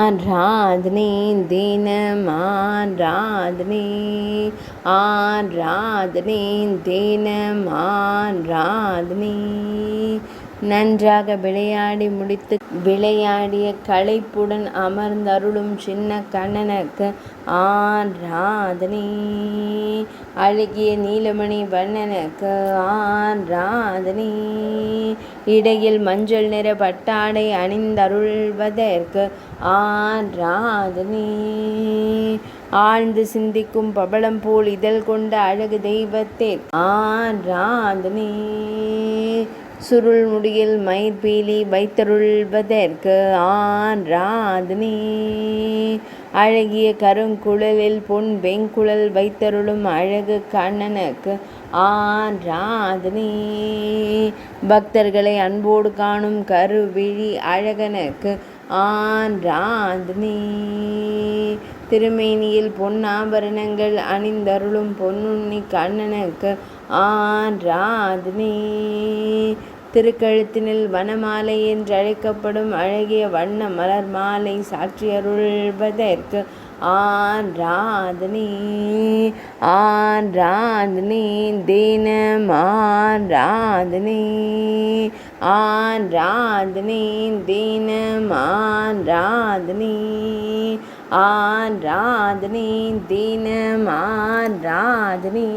ஆராதனை தினம் ஆராதனை, ஆராதனை தினம் ஆராதனை. நன்றாக விளையாடி முடித்து விளையாடிய களைப்புடன் அமர்ந்தருளும் சின்ன கண்ணனுக்கு ஆராதனை. அழகிய நீலமணி வண்ணனுக்கு ஆராதனை. இடையில் மஞ்சள் நிற பட்டாடை அணிந்தருள்வதற்கு ஆராதனை. ஆழ்ந்து சிந்திக்கும் பவளம் போல் இதழ் கொண்ட அழகு தெய்வத்தே ஆராதனை. சுருள் முடியில் மயிர்பீலி வைத்தருள்வதற்கு ஆராதனை. அழகிய கருங்குழலில் பொன் வெங்குழல் வைத்தருளும் அழகு கண்ணனுக்கு ஆராதனை. பக்தர்களை அன்போடு காணும் கருவிழி அழகனுக்கு ஆராதனை. திருமேனியில் பொன்னாபரணங்கள் அணிந்தருளும் பொன்னுண்ணி கண்ணனுக்கு ஆராதனை. திருக்கழுத்தினில் வனமாலை என்று அழைக்கப்படும் அழகிய வண்ண மலர் மாலை சாட்சியருள்வதற்கு ஆராதனை. ஆராதனை தினம் ஆராதனை, ஆராதனை தினம் ஆராதனை, ஆராதனை தினம் ஆராதனை.